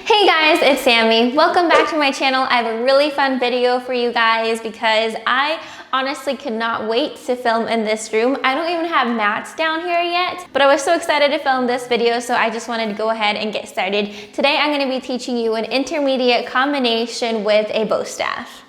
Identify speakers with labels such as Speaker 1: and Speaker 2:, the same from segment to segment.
Speaker 1: Hey guys, it's Sammy. Welcome back to my channel. I have a really fun video for you guys because I honestly could not wait to film in this room. I don't even have mats down here yet, but I was so excited to film this video, so I just wanted to go ahead and get started. Today I'm going to be teaching you an intermediate combination with a bow staff.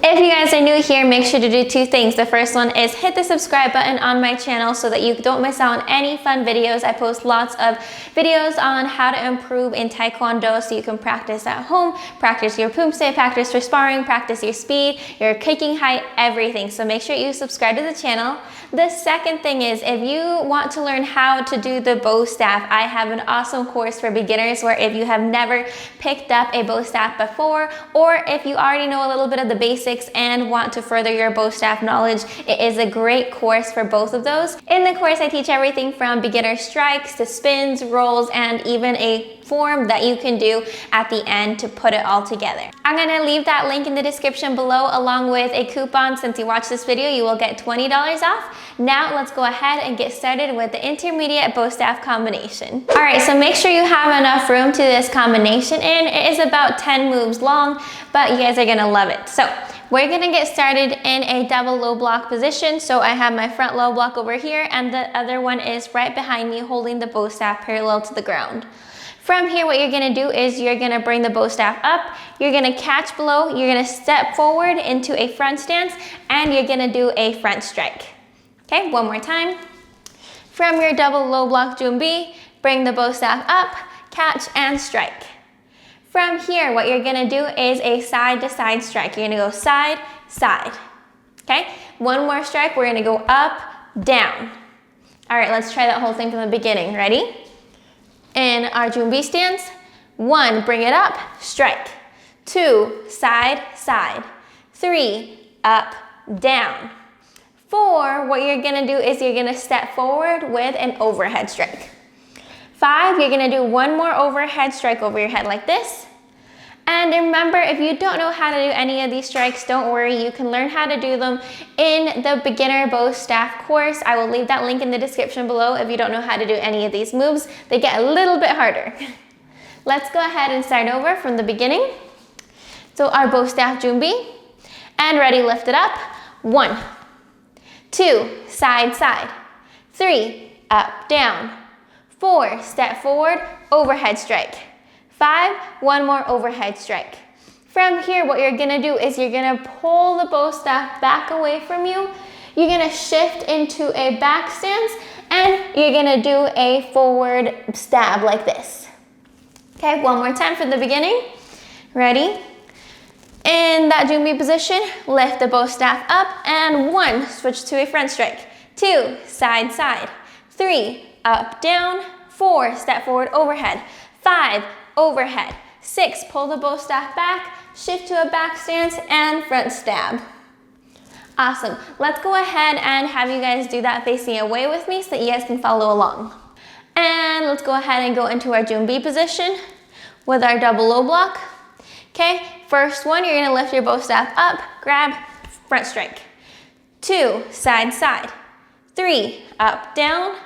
Speaker 1: If you guys are new here, make sure to do two things. The first one is hit the subscribe button on my channel so that you don't miss out on any fun videos. I post lots of videos on how to improve in Taekwondo so you can practice at home, practice your Poomsae, practice for sparring, practice your speed, your kicking height, everything. So make sure you subscribe to the channel. The second thing is if you want to learn how to do the bow staff, I have an awesome course for beginners where if you have never picked up a bow staff before, or if you already know a little bit of the basics and want to further your bow staff knowledge, it is a great course for both of those. In the course, I teach everything from beginner strikes to spins, rolls, and even a form that you can do at the end to put it all together. I'm gonna leave that link in the description below along with a coupon. Since you watch this video, you will get $20 off. Now let's go ahead and get started with the intermediate bow staff combination. All right, so make sure you have enough room to this combination in. It is about 10 moves long, but you guys are gonna love it. So we're gonna get started in a double low block position. So I have my front low block over here and the other one is right behind me holding the bow staff parallel to the ground. From here, what you're gonna do is you're gonna bring the bow staff up, you're gonna catch below, you're gonna step forward into a front stance, and you're gonna do a front strike. Okay, one more time. From your double low block Jumbi, bring the bow staff up, catch and strike. From here, what you're gonna do is a side to side strike. You're gonna go side, side. Okay, one more strike, we're gonna go up, down. All right, let's try that whole thing from the beginning. Ready? In our Jumbi stance, 1, bring it up, strike. 2, side, side. 3, up, down. 4, what you're gonna do is you're gonna step forward with an overhead strike. 5, you're gonna do one more overhead strike over your head like this. And remember, if you don't know how to do any of these strikes, don't worry, you can learn how to do them in the beginner bow staff course. I will leave that link in the description below if you don't know how to do any of these moves. They get a little bit harder. Let's go ahead and start over from the beginning. So our bow staff Jumbi, and ready, lift it up. 1, 2, side, side. 3, up, down. 4, step forward, overhead strike. 5, one more overhead strike. From here, what you're gonna do is you're gonna pull the bow staff back away from you. You're gonna shift into a back stance, and you're gonna do a forward stab like this. Okay, one more time from the beginning. Ready? In that Jumbi position, lift the bow staff up, and 1, switch to a front strike. 2, side, side. 3, up, down. 4, step forward, overhead. 5, overhead. 6, pull the bow staff back, shift to a back stance, and front stab. Awesome. Let's go ahead and have you guys do that facing away with me so that you guys can follow along. And let's go ahead and go into our Jumbi position with our double low block. Okay, first one, you're gonna lift your bow staff up, grab, front strike. 2, side, side. 3, up, down.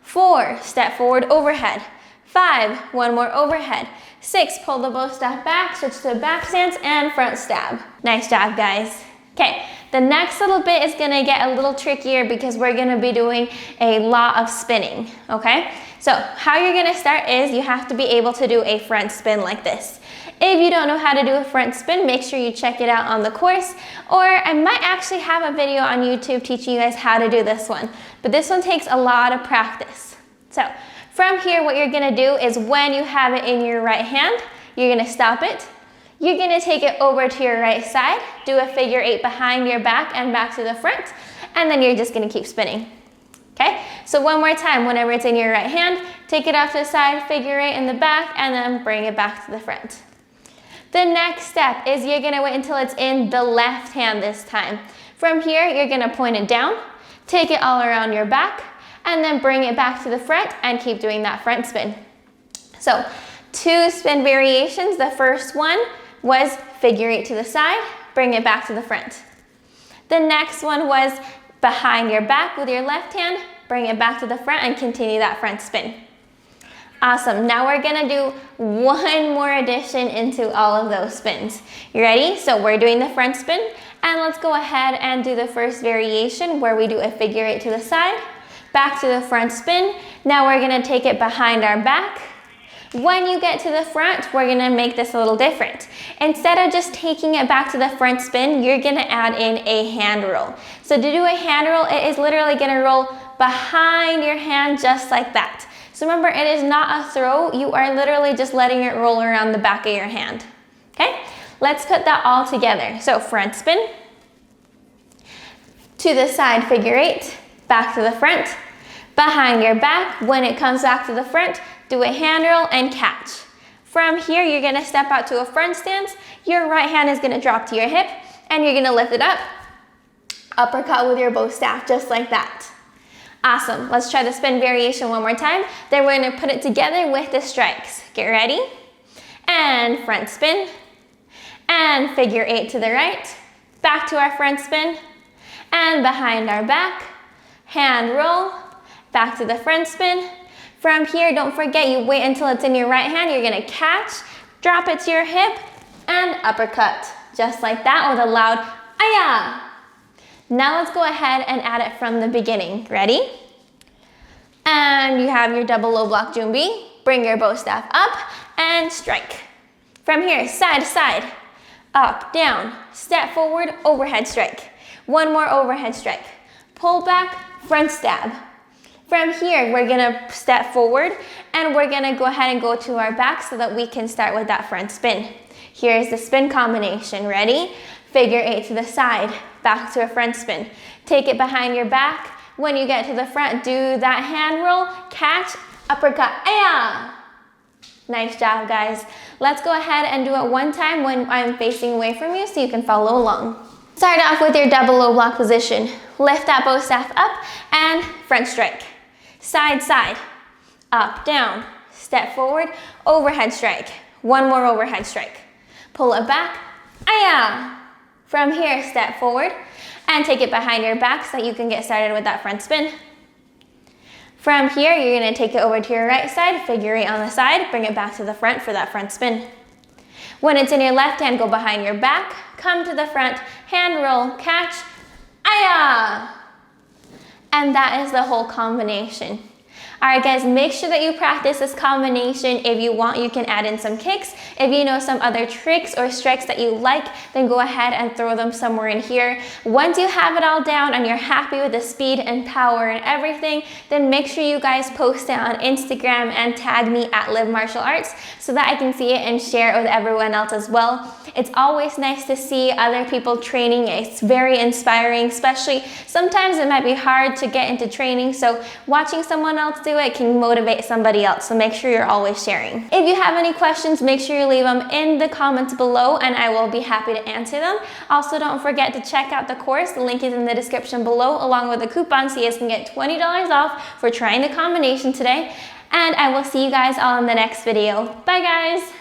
Speaker 1: 4, step forward, overhead. 5, one more overhead. 6, pull the bow staff back, switch to a back stance, and front stab. Nice job, guys. Okay, the next little bit is gonna get a little trickier because we're gonna be doing a lot of spinning, okay? So how you're gonna start is you have to be able to do a front spin like this. If you don't know how to do a front spin, make sure you check it out on the course, or I might actually have a video on YouTube teaching you guys how to do this one, but this one takes a lot of practice. So from here, what you're gonna do is when you have it in your right hand, you're gonna stop it. You're gonna take it over to your right side, do a figure 8 behind your back and back to the front, and then you're just gonna keep spinning. Okay, so one more time, whenever it's in your right hand, take it off to the side, figure 8 in the back, and then bring it back to the front. The next step is you're gonna wait until it's in the left hand this time. From here, you're gonna point it down, take it all around your back, and then bring it back to the front and keep doing that front spin. So 2 spin variations. The first one was figure 8 to the side, bring it back to the front. The next one was behind your back with your left hand, bring it back to the front and continue that front spin. Awesome, now we're gonna do one more addition into all of those spins. You ready? So we're doing the front spin, and let's go ahead and do the first variation where we do a figure 8 to the side, back to the front spin. Now we're gonna take it behind our back. When you get to the front, we're gonna make this a little different. Instead of just taking it back to the front spin, you're gonna add in a hand roll. So to do a hand roll, it is literally gonna roll behind your hand just like that. So remember, it is not a throw. You are literally just letting it roll around the back of your hand. Okay, let's put that all together. So front spin, to the side figure 8, back to the front, behind your back. When it comes back to the front, do a hand roll and catch. From here, you're gonna step out to a front stance. Your right hand is gonna drop to your hip and you're gonna lift it up. Uppercut with your bow staff, just like that. Awesome, let's try the spin variation one more time. Then we're gonna put it together with the strikes. Get ready. And front spin. And figure 8 to the right. Back to our front spin. And behind our back. Hand roll. Back to the front spin. From here, don't forget, you wait until it's in your right hand. You're gonna catch, drop it to your hip, and uppercut. Just like that with a loud "Aya!" Now let's go ahead and add it from the beginning. Ready? And you have your double low block Jumbi. Bring your bow staff up and strike. From here, side to side, up, down, step forward, overhead strike. One more overhead strike. Pull back, front stab. From here, we're gonna step forward and we're gonna go ahead and go to our back so that we can start with that front spin. Here's the spin combination. Ready? Figure 8 to the side, back to a front spin. Take it behind your back. When you get to the front, do that hand roll, catch, uppercut, aya! Nice job, guys. Let's go ahead and do it one time when I'm facing away from you so you can follow along. Start off with your double low block position. Lift that bow staff up and front strike. Side, side, up, down, step forward, overhead strike. One more overhead strike. Pull it back, aya! From here, step forward and take it behind your back so that you can get started with that front spin. From here, you're gonna take it over to your right side, figure 8 on the side, bring it back to the front for that front spin. When it's in your left hand, go behind your back, come to the front, hand roll, catch, aya! And that is the whole combination. All right, guys, make sure that you practice this combination. If you want, you can add in some kicks. If you know some other tricks or strikes that you like, then go ahead and throw them somewhere in here. Once you have it all down and you're happy with the speed and power and everything, then make sure you guys post it on Instagram and tag me at Live Martial Arts so that I can see it and share it with everyone else as well. It's always nice to see other people training. It's very inspiring, especially sometimes it might be hard to get into training, so watching someone else do it can motivate somebody else, so make sure you're always sharing. If you have any questions, make sure you leave them in the comments below and I will be happy to answer them. Also, don't forget to check out the course. The link is in the description below along with the coupon so you guys can get $20 off for trying the combination today. And I will see you guys all in the next video. Bye, guys!